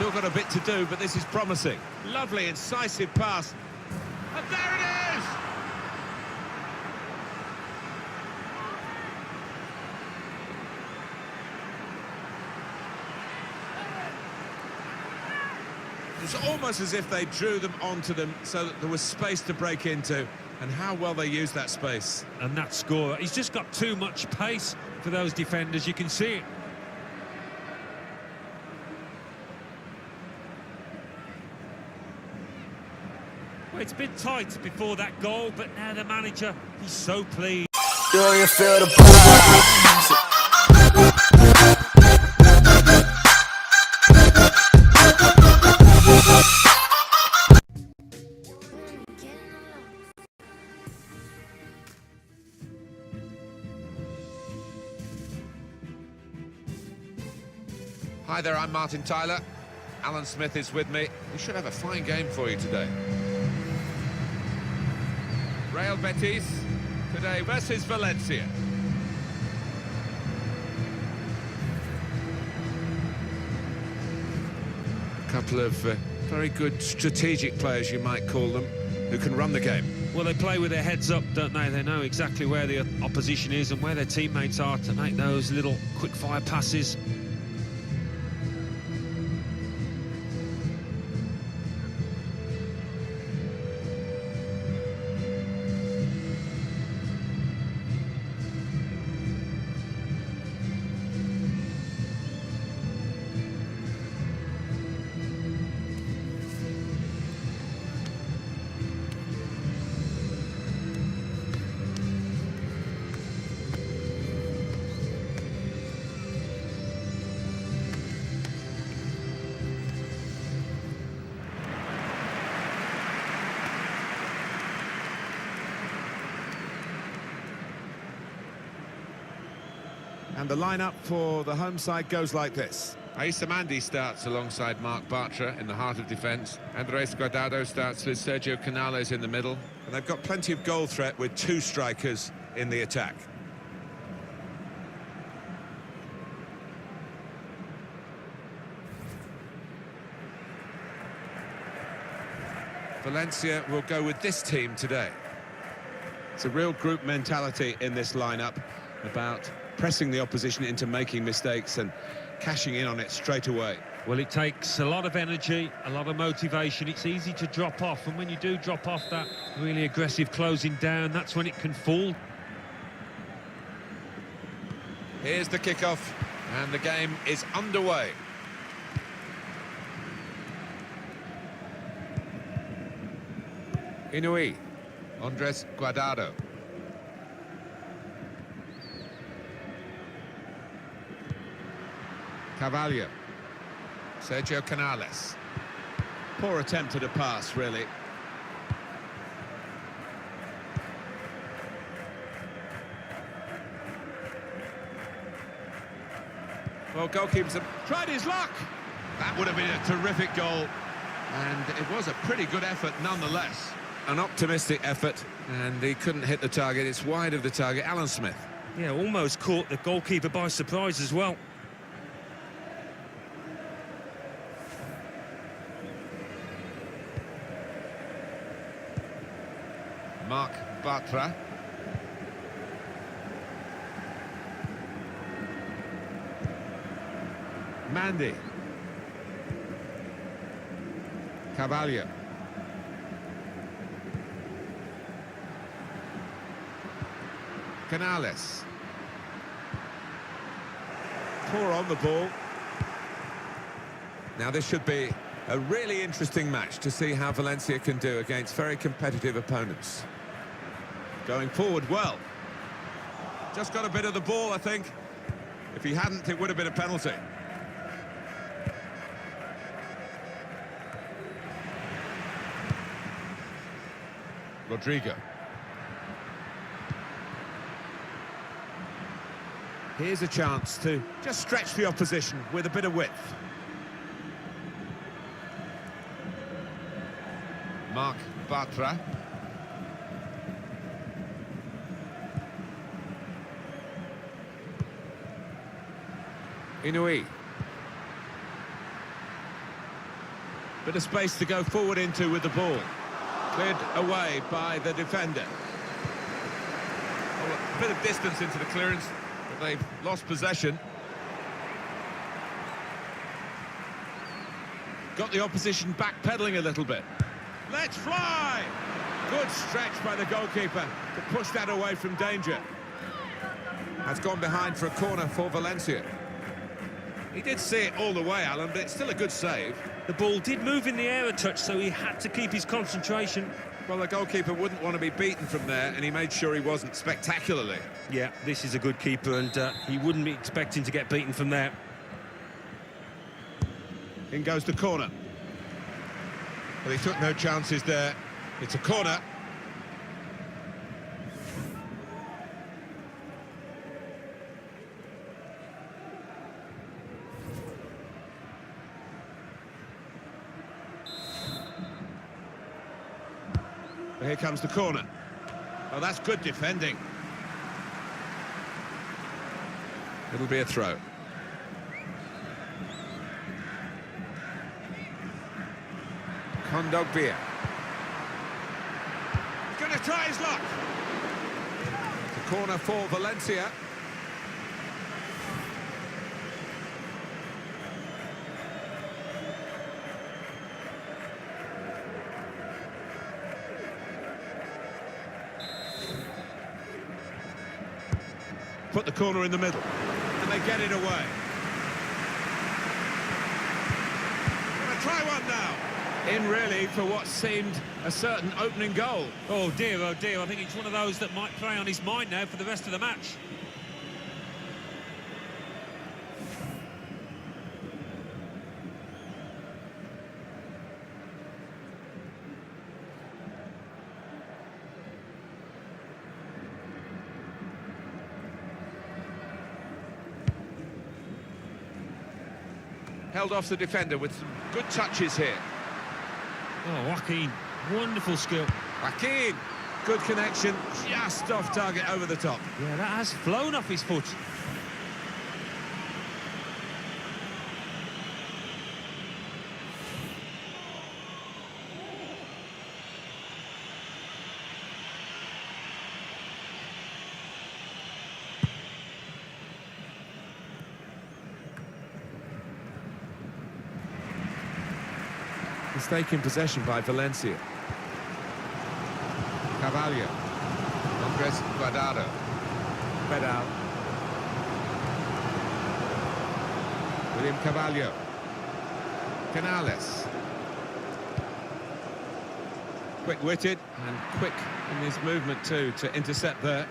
Still got a bit to do, but this is promising. Lovely, incisive pass. And there it is! It's almost as if they drew them onto them so that there was space to break into, and how well they used that space. And that scorer, he's just got too much pace for those defenders, you can see it. Well, it's been tight before that goal, but now the manager, he's so pleased. Do you feel the vibes? Hi there, I'm Martin Tyler. Alan Smith is with me. We should have a fine game for you today. Real Betis today versus Valencia. A couple of very good strategic players, you might call them, who can run the game. Well, they play with their heads up, don't they? They know exactly where the opposition is and where their teammates are to make those little quick-fire passes. And the lineup for the home side goes like this. Aissa Mandi starts alongside Marc Bartra in the heart of defence. Andres Guardado starts with Sergio Canales in the middle. And they've got plenty of goal threat with two strikers in the attack. Valencia will go with this team today. It's a real group mentality in this lineup about pressing the opposition into making mistakes and cashing in on it straight away. Well, it takes a lot of energy, a lot of motivation. It's easy to drop off, and when you do drop off that really aggressive closing down, that's when it can fall. Here's the kickoff, and the game is underway. Inui, Andres Guardado. Carvalho, Sergio Canales. Poor attempt at a pass, really. Well, goalkeepers have tried his luck. That would have been a terrific goal. And it was a pretty good effort nonetheless. An optimistic effort, and he couldn't hit the target. It's wide of the target. Alan Smith. Yeah, almost caught the goalkeeper by surprise as well. Marc Bartra. Mandi. Carvalho. Canales. Poor on the ball. Now this should be a really interesting match to see how Valencia can do against very competitive opponents. Going forward well. Just got a bit of the ball, I think. If he hadn't, it would have been a penalty. Rodrigo. Here's a chance to just stretch the opposition with a bit of width. Marc Bartra. Inui. Bit of space to go forward into with the ball. Cleared away by the defender. Well, a bit of distance into the clearance, but they've lost possession. Got the opposition backpedaling a little bit. Let's fly! Good stretch by the goalkeeper to push that away from danger. Has gone behind for a corner for Valencia. He did see it all the way, Alan, but it's still a good save. The ball did move in the air a touch, so he had to keep his concentration. Well, the goalkeeper wouldn't want to be beaten from there, and he made sure he wasn't spectacularly. Yeah, this is a good keeper, and he wouldn't be expecting to get beaten from there. In goes the corner. Well, he took no chances there. It's a corner. Well, here comes the corner. Oh, that's good defending. It'll be a throw. Kondogbia. He's going to try his luck. It's a corner for Valencia. Put the corner in the middle, and they get it away. Gonna try one now. In really for what seemed a certain opening goal. Oh dear, I think it's one of those that might play on his mind now for the rest of the match. Held off the defender with some good touches here. Oh, Joaquin, wonderful skill. Joaquin, good connection, just off target over the top. Yeah, that has flown off his foot. Mistake in possession by Valencia. Carvalho. Andres Guardado. Pedal. William Carvalho. Canales. Quick-witted and quick in his movement too to intercept there.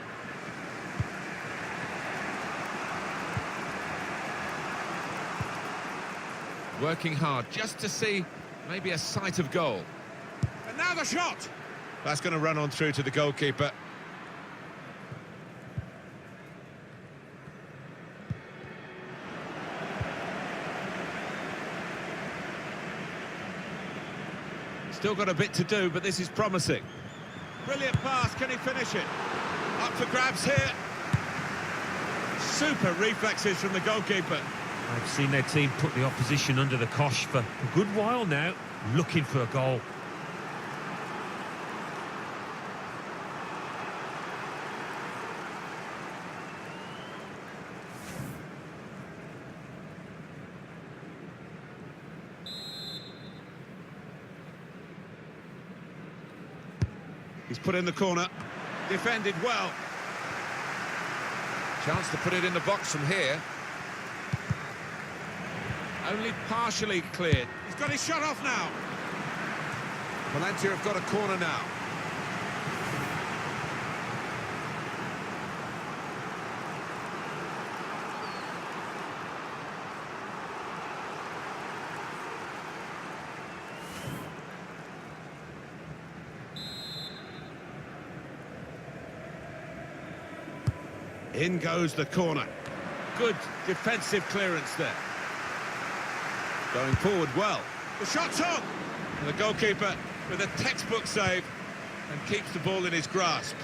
Working hard just to see maybe a sight of goal. And now the shot! That's going to run on through to the goalkeeper. Still got a bit to do, but this is promising. Brilliant pass, can he finish it? Up for grabs here. Super reflexes from the goalkeeper. I've seen their team put the opposition under the cosh for a good while now, looking for a goal. He's put in the corner, defended well. Chance to put it in the box from here. Only partially cleared. He's got his shot off now. Valencia have got a corner now. In goes the corner. Good defensive clearance there. Going forward well. The shot's on! And the goalkeeper with a textbook save and keeps the ball in his grasp.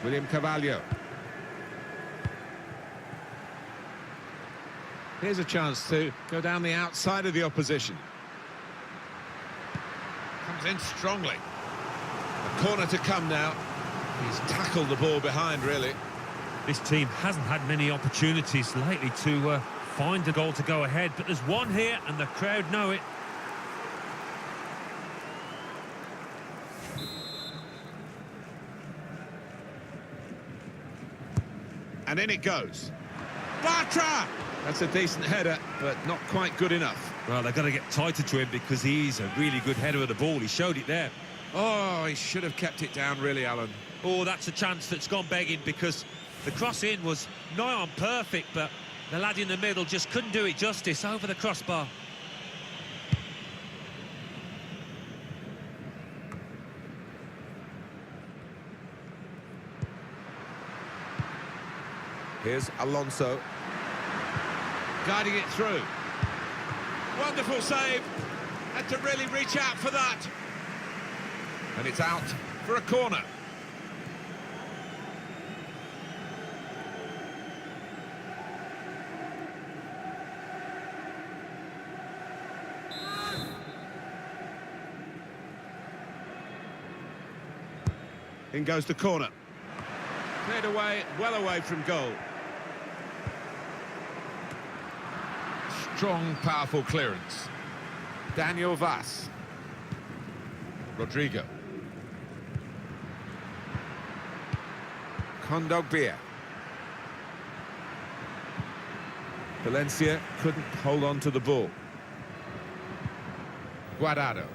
William Carvalho. Here's a chance to go down the outside of the opposition. Comes in strongly. A corner to come now. He's tackled the ball behind, really. This team hasn't had many opportunities lately to find a goal to go ahead, but there's one here and the crowd know it. And in it goes. Bartra! That's a decent header, but not quite good enough. Well, they've got to get tighter to him because he's a really good header of the ball. He showed it there. Oh, he should have kept it down, really, Alan. Oh, that's a chance that's gone begging because the cross-in was nigh on perfect, but the lad in the middle just couldn't do it justice over the crossbar. Here's Alonso. Guiding it through. Wonderful save. Had to really reach out for that. And it's out for a corner. In goes the corner. Cleared away, well away from goal. Strong, powerful clearance. Daniel Vaz. Rodrigo. Kondogbia. Valencia couldn't hold on to the ball. Guardado.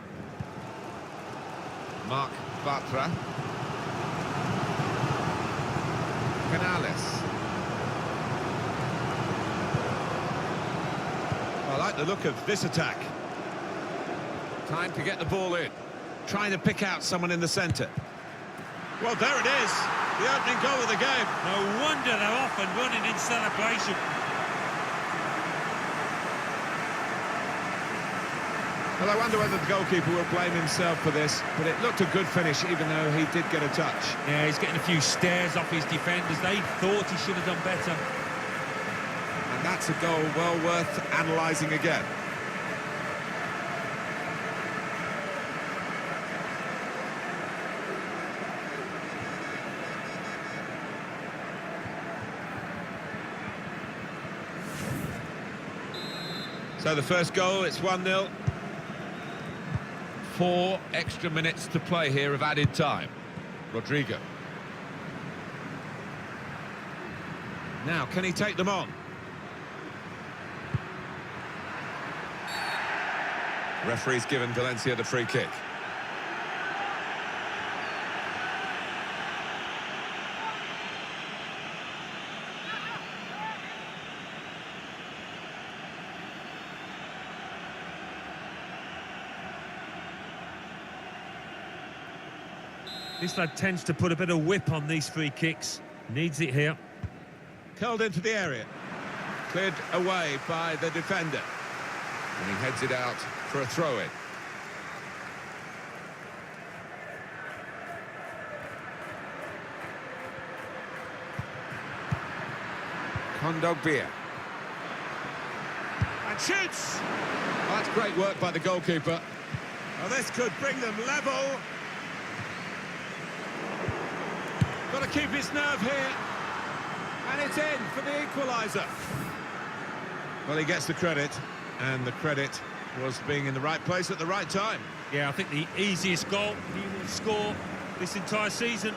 Mark Bartra. Canales. I like the look of this attack. Time to get the ball in. Trying to pick out someone in the centre. Well, there it is. The opening goal of the game. No wonder they're off and running in celebration. Well, I wonder whether the goalkeeper will blame himself for this, but it looked a good finish, even though he did get a touch. Yeah, he's getting a few stares off his defenders. They thought he should have done better. And that's a goal well worth analysing again. So the first goal, it's 1-0. 4 extra minutes to play here of added time. Rodrigo. Now, can he take them on? Referee's given Valencia the free kick. This lad tends to put a bit of whip on these free kicks. Needs it here. Curled into the area. Cleared away by the defender. And he heads it out for a throw-in. Kondogbia. And shoots! Oh, that's great work by the goalkeeper. Well, this could bring them level. Got to keep his nerve here. And it's in for the equaliser. Well, he gets the credit, and the credit was being in the right place at the right time. Yeah, I think the easiest goal he will score this entire season.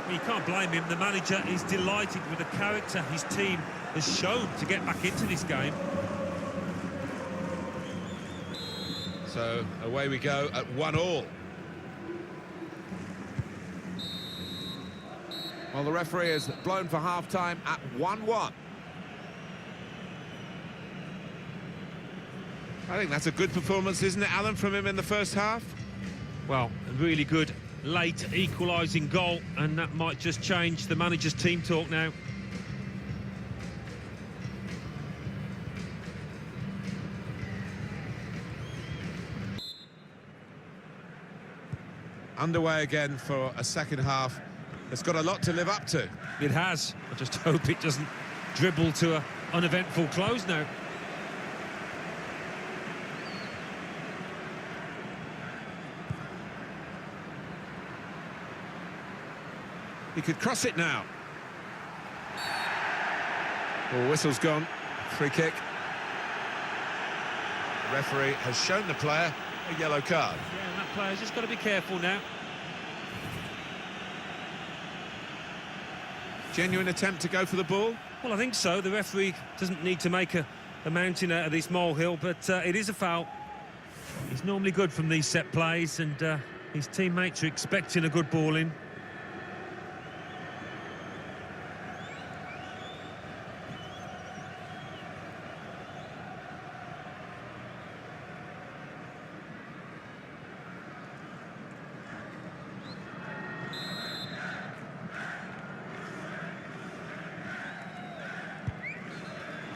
Well, you can't blame him. The manager is delighted with the character his team has shown to get back into this game. So away we go at 1-1. Well, the referee has blown for half-time at 1-1. I think that's a good performance, isn't it, Alan, from him in the first half? Well, a really good late equalising goal, and that might just change the manager's team talk now. Underway again for a second half. It's got a lot to live up to. It has. I just hope it doesn't dribble to an uneventful close now. He could cross it now. Oh, whistle's gone. Free kick. The referee has shown the player a yellow card. Yeah, and that player's just got to be careful now. Genuine attempt to go for the ball. Well, I think so. The referee doesn't need to make a mountain out of this molehill, but it is a foul. He's normally good from these set plays, and his teammates are expecting a good ball in.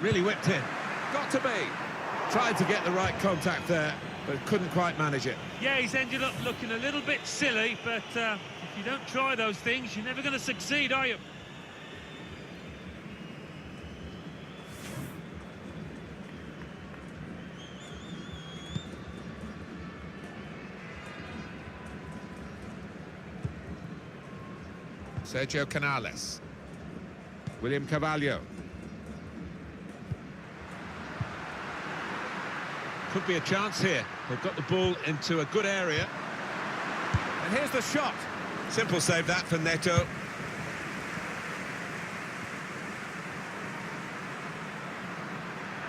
Really whipped in. Got to be. Tried to get the right contact there, but couldn't quite manage it. Yeah, he's ended up looking a little bit silly, but if you don't try those things, you're never going to succeed, are you? Sergio Canales. William Carvalho. Could be a chance here. They've got the ball into a good area. And here's the shot. Simple save that for Neto.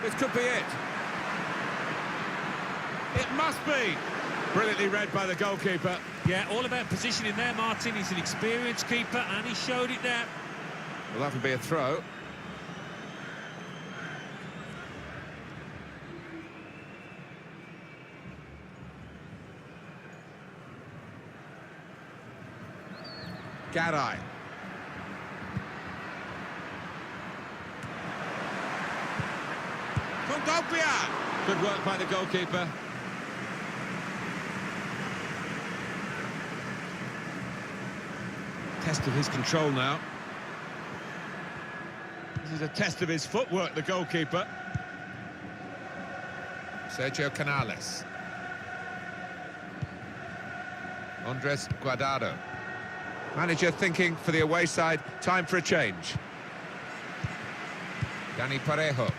This could be it. It must be. Brilliantly read by the goalkeeper. Yeah, all about positioning there, Martin. He's an experienced keeper, and he showed it there. Well, that'll be a throw. Garay. Kondogbia! Good work by the goalkeeper. Test of his control now. This is a test of his footwork, the goalkeeper. Sergio Canales. Andres Guardado. Manager thinking for the away side, time for a change. Dani Parejo.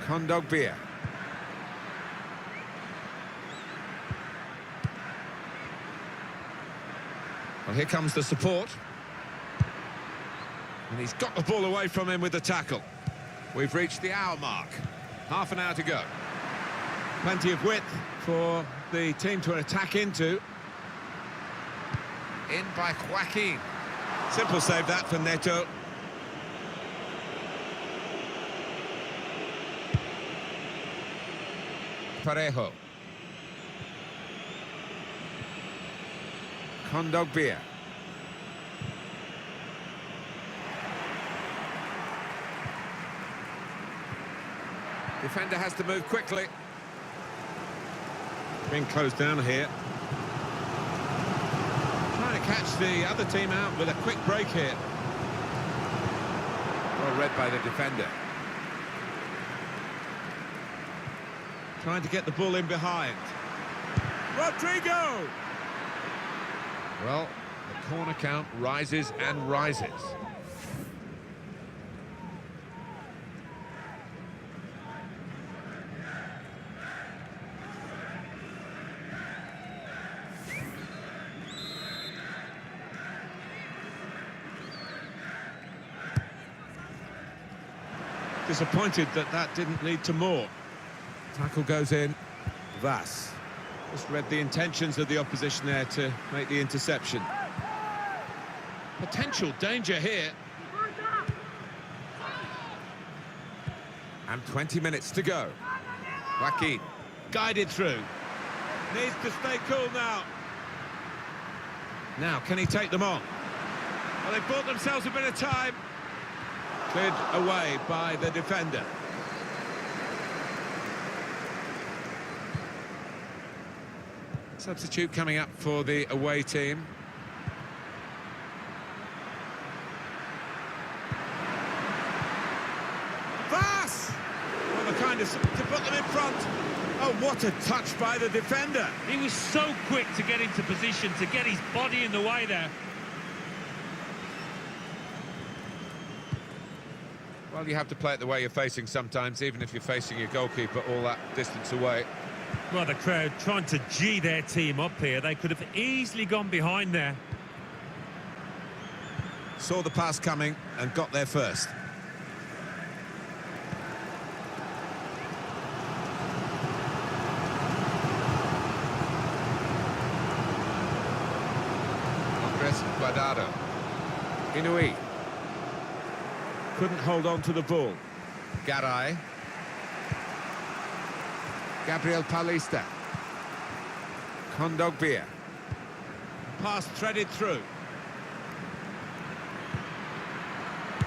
Kondogbia. Well, here comes the support. And he's got the ball away from him with the tackle. We've reached the hour mark. Half an hour to go. Plenty of width for the team to attack into. In by Joaquin. Simple save that for Neto. Parejo. Kondogbia. Defender has to move quickly. Being closed down here. Trying to catch the other team out with a quick break here. Well read by the defender. Trying to get the ball in behind. Rodrigo! Well, the corner count rises and rises. Disappointed that that didn't lead to more. Tackle goes in. Vas. Just read the intentions of the opposition there to make the interception. Potential danger here. And 20 minutes to go. Joaquin guided through. Needs to stay cool now. Now, can he take them on? Well, they've bought themselves a bit of time. Cleared away by the defender. Substitute coming up for the away team. Pass! Well, the kind of to put them in front. Oh, what a touch by the defender. He was so quick to get into position, to get his body in the way there. Well, you have to play it the way you're facing sometimes, even if you're facing your goalkeeper all that distance away. Well, the crowd trying to G their team up here. They could have easily gone behind there. Saw the pass coming and got there first. Guardado. Inui. Couldn't hold on to the ball. Garay. Gabriel Paulista. Kondogbia. Pass threaded through.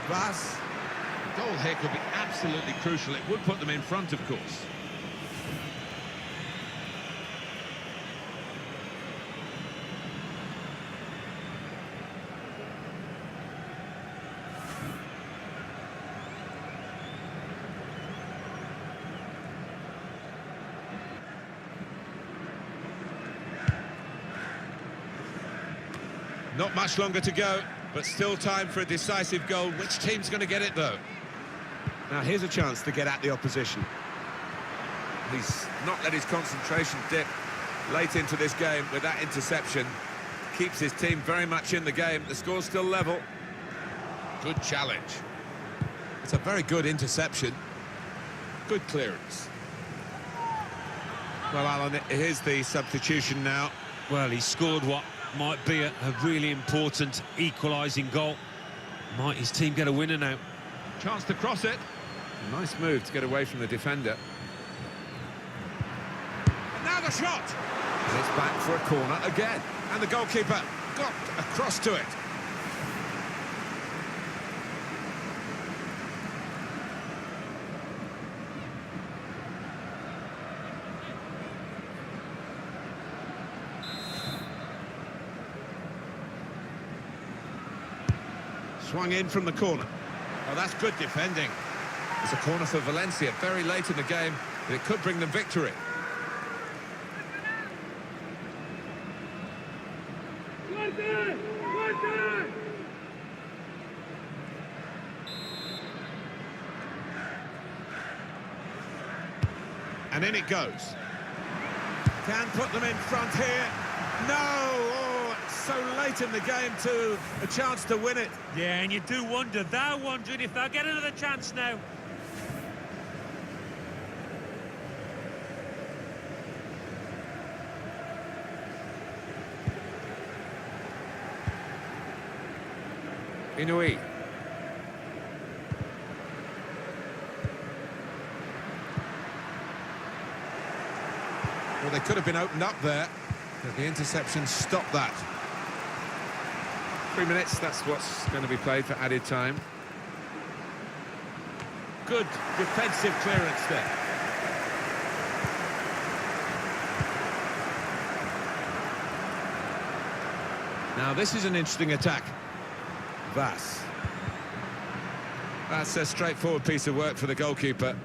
Pass. The goal here could be absolutely crucial. It would put them in front, of course. Not much longer to go, but still time for a decisive goal. Which team's going to get it, though? Now, here's a chance to get at the opposition. He's not let his concentration dip late into this game with that interception. Keeps his team very much in the game. The score's still level. Good challenge. It's a very good interception. Good clearance. Well, Alan, here's the substitution now. Well, he scored what might be a really important equalising goal. Might his team get a winner now? Chance to cross it. A nice move to get away from the defender. And now the shot! And it's back for a corner again. And the goalkeeper got across to it. Swung in from the corner. Oh, that's good defending. It's a corner for Valencia very late in the game, but it could bring them victory. And in it goes. Can put them in front here. No! Oh, so late in the game too. A chance to win it. Yeah, and you do wonder, they're wondering if they'll get another chance now. Inui. Well, they could have been opened up there, but the interception stopped that. 3 minutes, that's what's going to be played for added time. Good defensive clearance there. Now this is an interesting attack. Vass. That's a straightforward piece of work for the goalkeeper.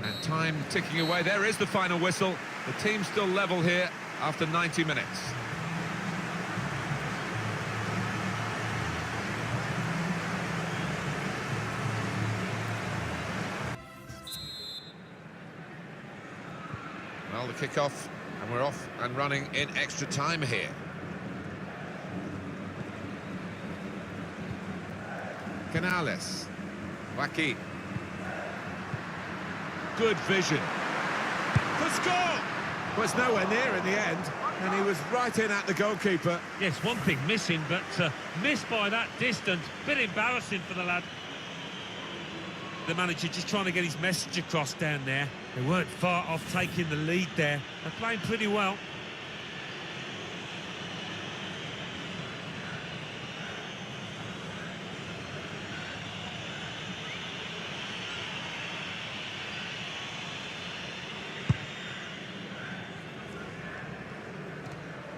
And time ticking away. There is the final whistle. The team's still level here after 90 minutes. Well, the kick-off, and we're off and running in extra time here. Canales. Waki. Good vision. Could score! Was nowhere near in the end, and he was right in at the goalkeeper. Yes, one thing missing, but missed by that distance. Bit embarrassing for the lad. The manager just trying to get his message across down there. They weren't far off taking the lead there. They're playing pretty well.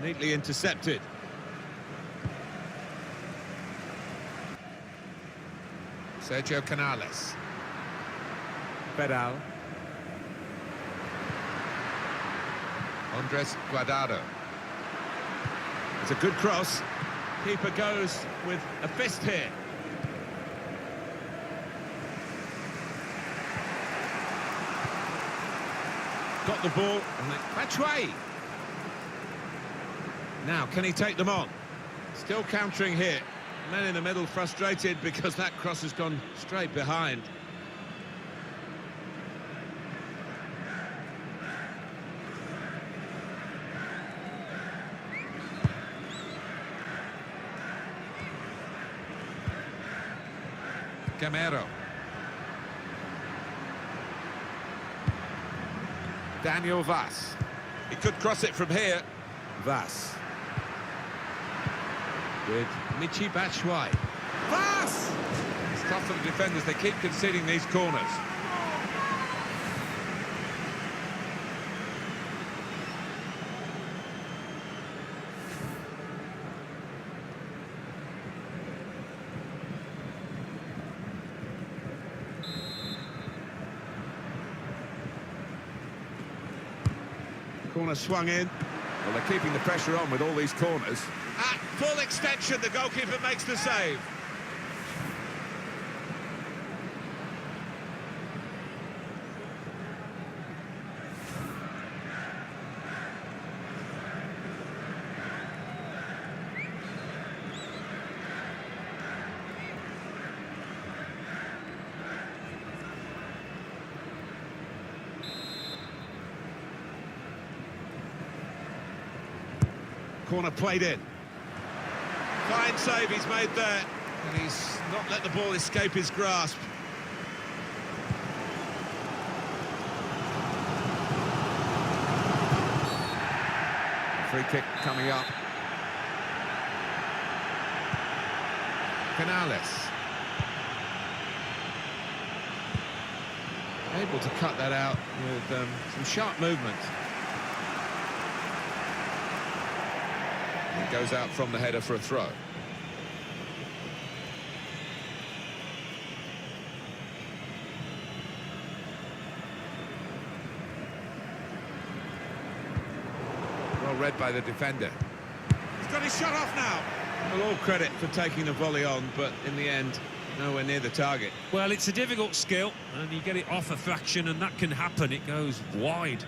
Neatly intercepted. Sergio Canales. Pedal. Andres Guardado. It's a good cross. Keeper goes with a fist here. Got the ball. Batshuayi. Now, can he take them on? Still countering here. Men in the middle frustrated because that cross has gone straight behind. Gamero. Daniel Vaz. He could cross it from here. Vaz. With Michy Batshuayi. Vaz! It's tough for the defenders, they keep conceding these corners. Corner swung in. Well, they're keeping the pressure on with all these corners. At full extension, the goalkeeper makes the save. Corner played in. Fine save he's made there. And he's not let the ball escape his grasp. Free kick coming up. Canales. Able to cut that out with some sharp movement. He goes out from the header for a throw. Well read by the defender. He's got his shot off now. Well, all credit for taking the volley on, but in the end, nowhere near the target. Well, it's a difficult skill, and you get it off a fraction, and that can happen. It goes wide.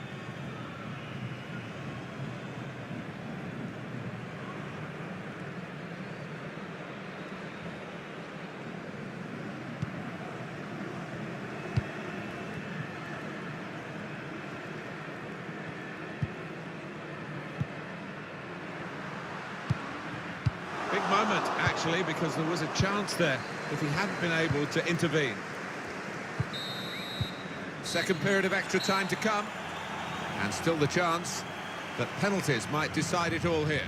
Big moment, actually, because there was a chance there if he hadn't been able to intervene. Second period of extra time to come. And still the chance that penalties might decide it all here.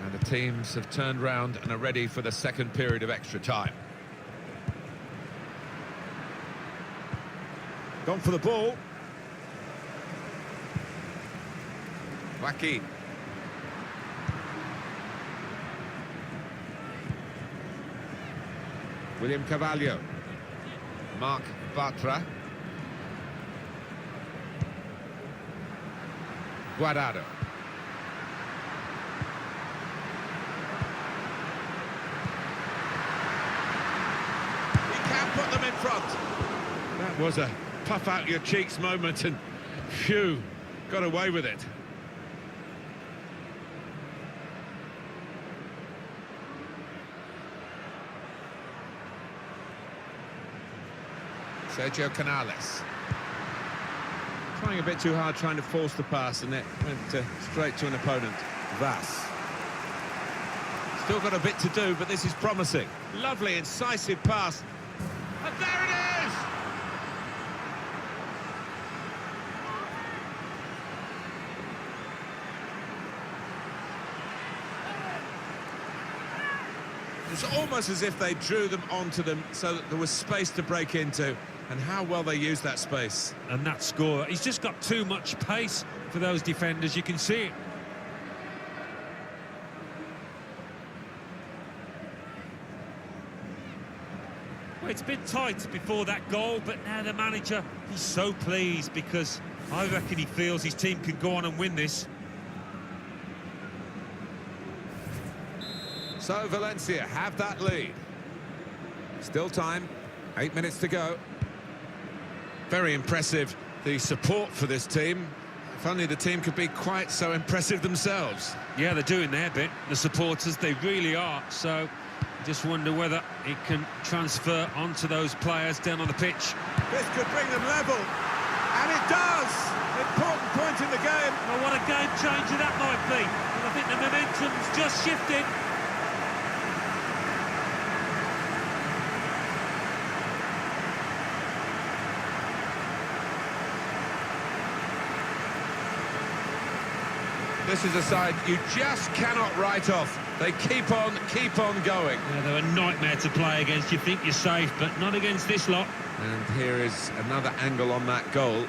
And the teams have turned round and are ready for the second period of extra time. Gone for the ball. Joaquin. William Carvalho. Marc Bartra. Guardado. He can put them in front. That was a puff out your cheeks moment, and phew, got away with it. Sergio Canales. Trying a bit too hard, trying to force the pass, and it went straight to an opponent. Vaz. Still got a bit to do, but this is promising. Lovely, incisive pass. And there it is! It's almost as if they drew them onto them so that there was space to break into, and how well they used that space. And that scorer, he's just got too much pace for those defenders, you can see it. Well, it's been tight before that goal, but now the manager, he's so pleased because I reckon he feels his team can go on and win this. So Valencia have that lead. Still time, 8 minutes to go. Very impressive, the support for this team. If only the team could be quite so impressive themselves. Yeah, they're doing their bit, the supporters, they really are. So, just wonder whether it can transfer onto those players down on the pitch. This could bring them level, and it does! Important point in the game. Well, what a game changer that might be. And I think the momentum's just shifted. This is a side you just cannot write off. They keep on going. Yeah, they're a nightmare to play against. You think you're safe, but not against this lot. And here is another angle on that goal.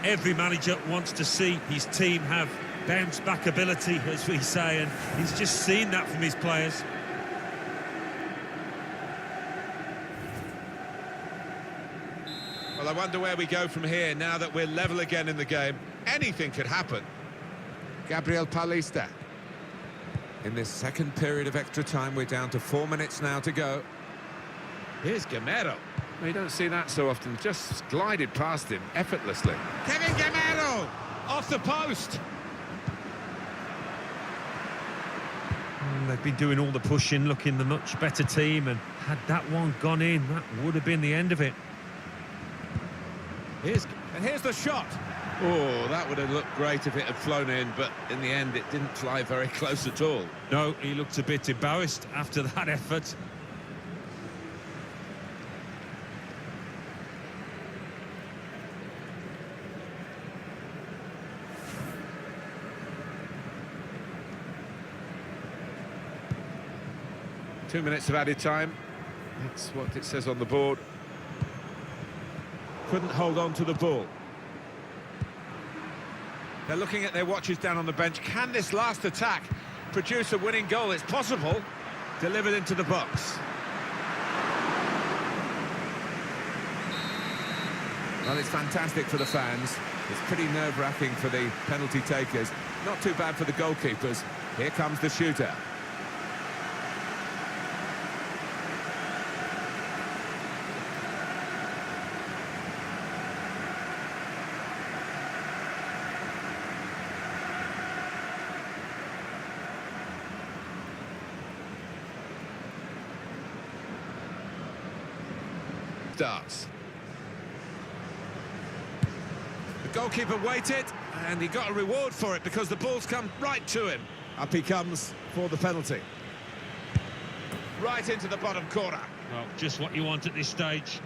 Every manager wants to see his team have bounce-back ability, as we say, and he's just seen that from his players. Well, I wonder where we go from here now that we're level again in the game. Anything could happen. Gabriel Paulista. In this second period of extra time, we're down to 4 minutes now to go. Here's Gamero. You don't see that so often, just glided past him effortlessly. Kevin Gamero! Off the post! They've been doing all the pushing, looking the much better team, and had that one gone in, that would have been the end of it. Here's the shot. Oh, that would have looked great if it had flown in, but in the end it didn't fly very close at all. No, he looked a bit embarrassed after that effort. Two minutes of added time. That's what it says on the board. Couldn't hold on to the ball. They're looking at their watches down on the bench. Can this last attack produce a winning goal? It's possible. Delivered into the box. Well, it's fantastic for the fans. It's pretty nerve-wracking for the penalty takers. Not too bad for the goalkeepers. Here comes the shooter. Starts. The goalkeeper waited, and he got a reward for it because the ball's come right to him. Up he comes for the penalty. Right into the bottom corner. Well, just what you want at this stage.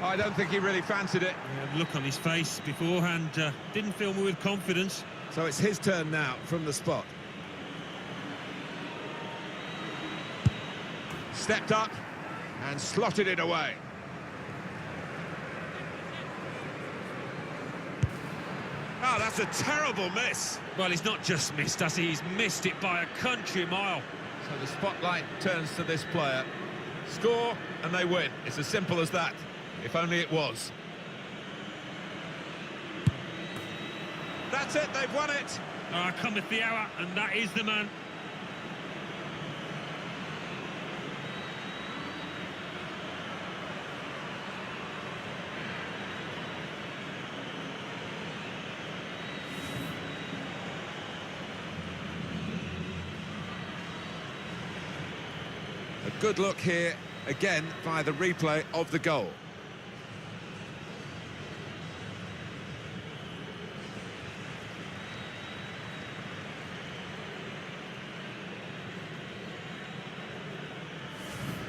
I don't think he really fancied it. Yeah, look on his face beforehand, didn't fill me with confidence. So it's his turn now from the spot. Stepped up and slotted it away. Oh, that's a terrible miss. Well, he's not just missed, has he? He's missed it by a country mile. So the spotlight turns to this player. Score and they win. It's as simple as that. If only it was. That's it, they've won it. Cometh the hour, and that is the man. A good look here, again, via the replay of the goal.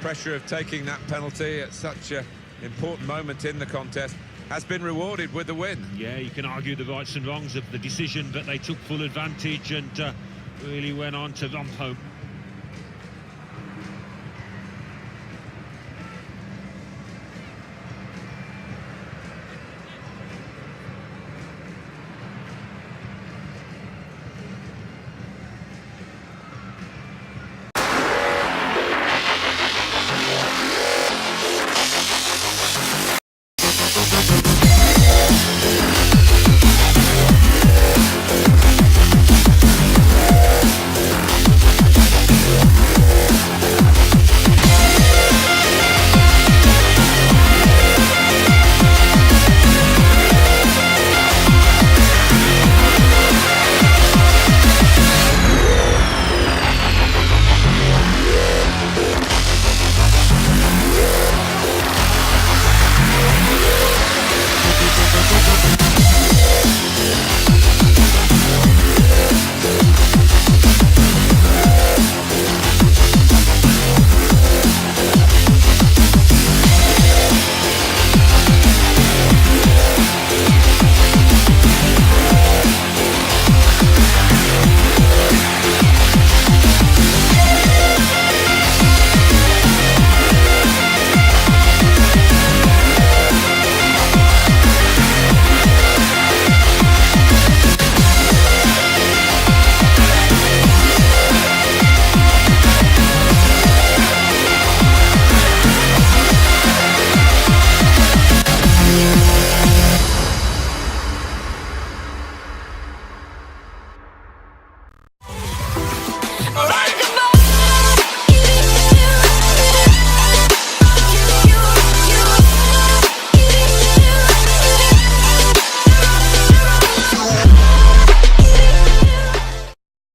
Pressure of taking that penalty at such a important moment in the contest, has been rewarded with the win. Yeah, you can argue the rights and wrongs of the decision, but they took full advantage and really went on to romp home.